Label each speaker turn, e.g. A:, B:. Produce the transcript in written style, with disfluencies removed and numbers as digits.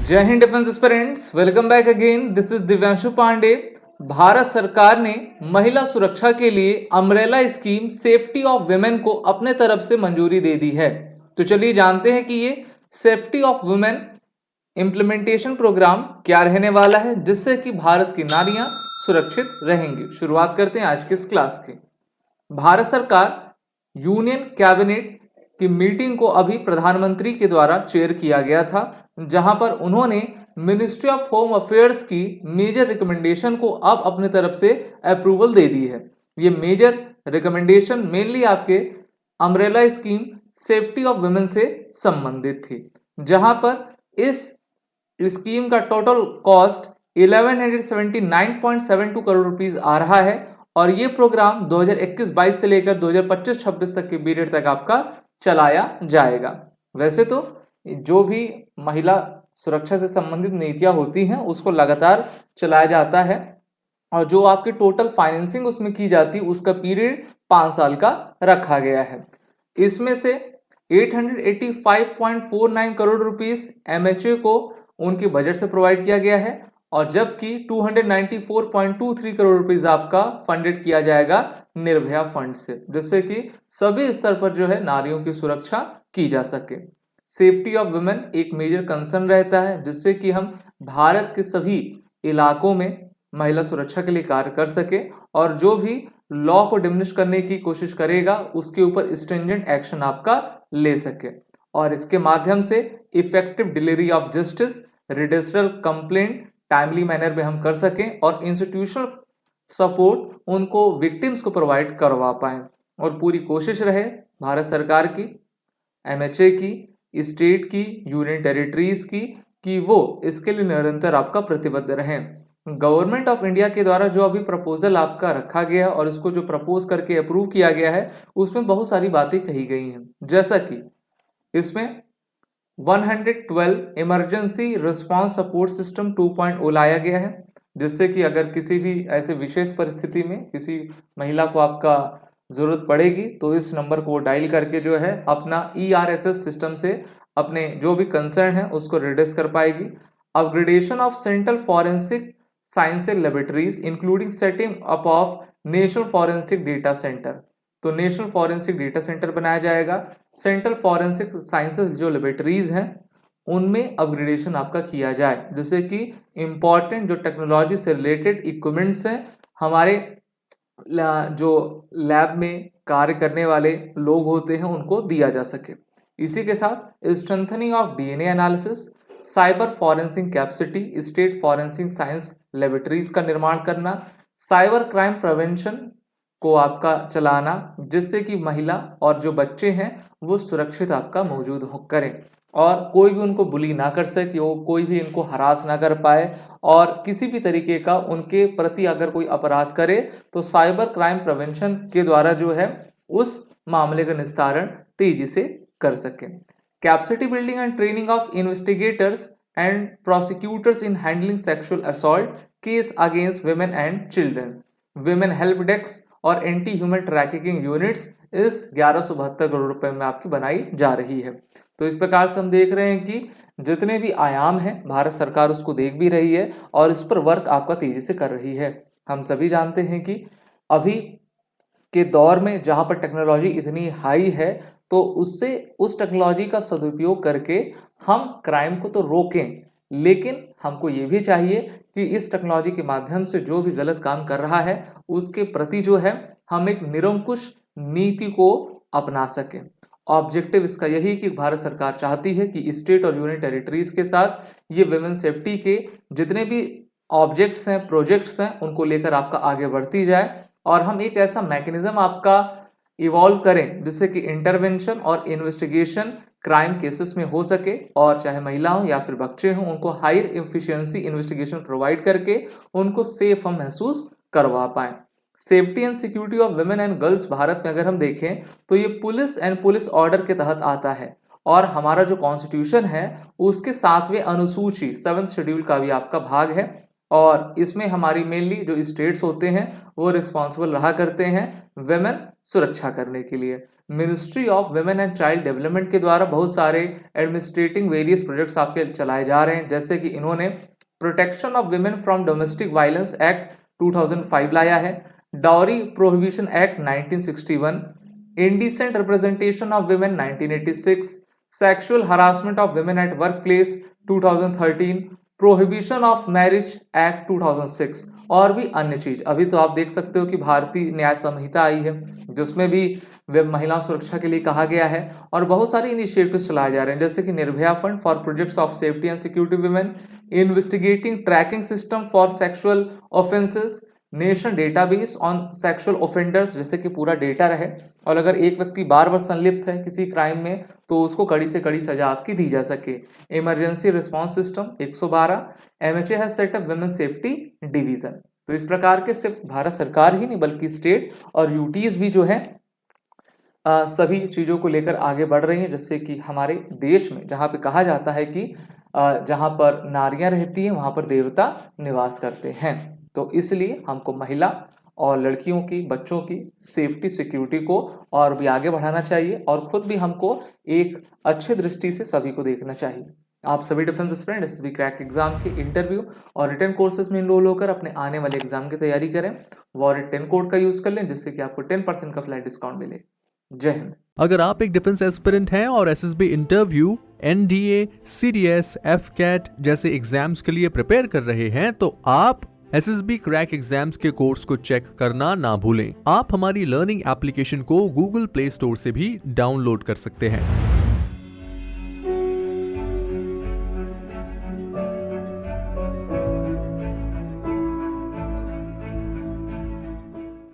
A: जय हिंद defence aspirants, welcome back again. This is Divyanshu Pandey. Bharat सरकार ने महिला सुरक्षा के लिए umbrella scheme safety of women को अपने तरफ से मंजूरी दे दी है। तो चलिए जानते हैं कि ये safety of women implementation programme क्या रहने वाला है, जिससे कि भारत की नारियां सुरक्षित रहेंगी। शुरुआत करते हैं आज के इस क्लास की। भारत सरकार यूनियन कैबिनेट की मीटिंग को अभी प्रधानमंत्री के द्वारा चेयर किया गया था, जहां पर उन्होंने मिनिस्ट्री ऑफ होम अफेयर्स की मेजर रिकमेंडेशन को अब अपने तरफ से अप्रूवल दे दी है। ये मेजर रिकमेंडेशन मेनली आपके umbrella scheme safety of women से संबंधित थी, जहां पर इस स्कीम का टोटल कॉस्ट 1179.72 करोड़ रुपीस आ रहा है और ये प्रोग्राम 2021-22 से लेकर 2025-26 तक के पीरियड तक आपका चलाया जाएगा। वैसे तो जो भी महिला सुरक्षा से संबंधित नीतियां होती हैं उसको लगातार चलाया जाता है और जो आपकी टोटल फाइनेंसिंग उसमें की जाती है उसका पीरियड 5 साल का रखा गया है। इसमें से 885.49 करोड़ रुपीस एमएचए को उनके बजट से प्रोवाइड किया गया है और जबकि 294.23 करोड़ रुपीस आपका फंडेड किया जाएगा निर्भया फंड से, जिससे कि सभी स्तर पर जो है नारियों की सुरक्षा की जा सके। सेफ्टी ऑफ वुमेन एक मेजर कंसर्न रहता है, जिससे कि हम भारत के सभी इलाकों में महिला सुरक्षा के लिए कार्य कर सके और जो भी लॉ को डिमिनिश करने की कोशिश करेगा उसके ऊपर स्ट्रिंजेंट एक्शन आपका ले सके और इसके माध्यम से effective delivery of justice, redressal complaint timely manner में हम कर सकें और इंस्टीट्यूशनल सपोर्ट उनको विक्टिम्स को प्रोवाइड करवा पाएं और पूरी कोशिश रहे भारत सरकार की, एमएचए की, स्टेट की, यूनियन टेरिटरीज की कि वो इसके लिए निरंतर आपका प्रतिबद्ध रहें। गवर्नमेंट ऑफ इंडिया के द्वारा जो अभी प्रपोजल आपका रखा गया और इसको जो प्रपोज करके अप्रूव किया गया है उसमें बहुत सारी बातें कही गई हैं, जैसा कि इसमें 112 इमरजेंसी रिस्पांस सपोर्ट सिस्टम 2.0 लाया गया है, जिससे कि अगर किसी भी ऐसे विशेष परिस्थिति में किसी महिला को आपका जरूरत पड़ेगी तो इस नंबर को डायल करके जो है अपना ERSS सिस्टम से अपने जो भी कंसर्न है उसको रिड्यूस कर पाएगी। Upgradation of central forensic science laboratories including setting up of national forensic data centre, तो नेशनल फॉरेंसिक डेटा सेंटर बनाया जाएगा। सेंट्रल फॉरेंसिक साइंसेज जो लेबोरेटरीज हैं उनमें अपग्रेडेशन आपका किया जाए, जिससे कि इंपॉर्टेंट जो टेक्नोलॉजी से रिलेटेड इक्विपमेंट्स हैं हमारे जो लैब में कार्य करने वाले लोग होते हैं उनको दिया जा सके। इसी के साथ strengthening of DNA analysis, cyber forensic capacity, state forensic science laboratories का निर्माण करना, साइबर क्राइम प्रिवेंशन को आपका चलाना, जिससे कि महिला और जो बच्चे हैं वो सुरक्षित आपका मौजूद करें और कोई भी उनको बुली ना कर सके, वो कोई भी इनको हरास ना कर पाए और किसी भी तरीके का उनके प्रति अगर कोई अपराध करे तो साइबर क्राइम प्रिवेंशन के द्वारा जो है उस मामले का निस्तारण तेजी से कर सके। Capacity building and training of investigators and prosecutors in handling sexual assault case against women and children, women help desk और एंटी ह्यूमन ट्रैफिकिंग यूनिट्स इस 1172 करोड़ रुपए में आपकी बनाई जा रही है। तो इस प्रकार से हम देख रहे हैं कि जितने भी आयाम हैं भारत सरकार उसको देख भी रही है और इस पर वर्क आपका तेजी से कर रही है। हम सभी जानते हैं कि अभी के दौर में जहां पर टेक्नोलॉजी इतनी हाई है तो उससे उस टेक्नोलॉजी का सदुपयोग करके हम क्राइम को तो रोकें, लेकिन हमको ये भी चाहिए कि इस टेक्नोलॉजी के माध्यम से जो भी गलत काम कर रहा है उसके प्रति जो है हम एक निरंकुश नीति को अपना सकें। ऑब्जेक्टिव इसका यही कि भारत सरकार चाहती है कि स्टेट और यूनियन टेरिटरीज के साथ ये वुमेन सेफ्टी के जितने भी ऑब्जेक्ट्स हैं, प्रोजेक्ट्स हैं, उनको लेकर आपका आगे बढ़ती जाए और हम एक ऐसा मैकेनिज्म आपका इवॉल्व करें जिससे कि इंटरवेंशन और इन्वेस्टिगेशन क्राइम केसेस में हो सके और चाहे महिला हो या फिर बच्चे हों उनको हायर एफिशिएंसी इन्वेस्टिगेशन प्रोवाइड करके उनको सेफ हम महसूस करवा पाएं। Safety and security of women and girls Bharat में अगर हम देखें तो ये पुलिस एंड पुलिस ऑर्डर के तहत आता है और हमारा जो कॉन्स्टिट्यूशन है उसके 7वें अनुसूची 7th शेड्यूल का भी आपका भाग है और इसमें हमारी मेनली जो स्टेट्स होते हैं वो रिस्पॉन्सिबल रहा करते हैं वुमेन सुरक्षा करने के लिए। Ministry of women and child development के द्वारा बहुत सारे एडमिनिस्ट्रेटिंग वेरियस प्रोजेक्ट्स आपके चलाए जा रहे हैं, जैसे कि इन्होंने protection of women from domestic violence act 2005 लाया है, dowry prohibition act 1961, indecent representation of women 1986, sexual harassment of women at work place 2013, prohibition of marriage act 2006 और भी अन्य चीज। अभी तो आप देख सकते हो कि भारतीय न्याय संहिता आई है जिसमें भी महिला सुरक्षा के लिए कहा गया है और बहुत सारे इनिशिएटिव्स चलाए जा रहे हैं, जैसे कि Nirbhaya fund for projects of safety and security women, investigating tracking system for sexual offences, national database on sexual offenders, जैसे कि पूरा डेटा रहे और अगर एक व्यक्ति बार बार संलिप्त है किसी क्राइम में तो उसको कड़ी से कड़ी सजा आपकी दी जा सके। Emergency response system 112, MHA has set up women safety division. तो इस प्रकार के सिर्फ भारत सरकार ही नहीं बल्कि स्टेट और यूटीज भी जो है सभी चीजों को लेकर आगे बढ़ रही हैं, जिससे कि हमारे देश में जहाँ पे कहा जाता है कि जहाँ पर नारियां रहती हैं वहां पर देवता निवास करते हैं, तो इसलिए हमको महिला और लड़कियों की, बच्चों की सेफ्टी सिक्योरिटी को और भी आगे बढ़ाना चाहिए और खुद भी हमको एक अच्छी दृष्टि से सभी को देखना चाहिए। आप सभी defence aspirant SSB crack exam के इंटरव्यू और रिटन कोर्सेज में इनरोल होकर अपने आने वाले एग्जाम की तैयारी करें। वॉरियर 10 कोड का यूज कर लें जिससे कि आपको 10% का फ्लैट डिस्काउंट मिले। जय हिंद।
B: अगर आप एक डिफेंस एस्पिरेंट हैं और SSB interview, NDA, CDS, AFCAT जैसे एग्जाम्स के लिए प्रिपेयर कर रहे हैं तो आप एसएसबी क्रैक एग्जाम्स के कोर्स को चेक करना ना भूलें। आप हमारी लर्निंग एप्लीकेशन को गूगल प्ले स्टोर से भी डाउनलोड कर सकते हैं।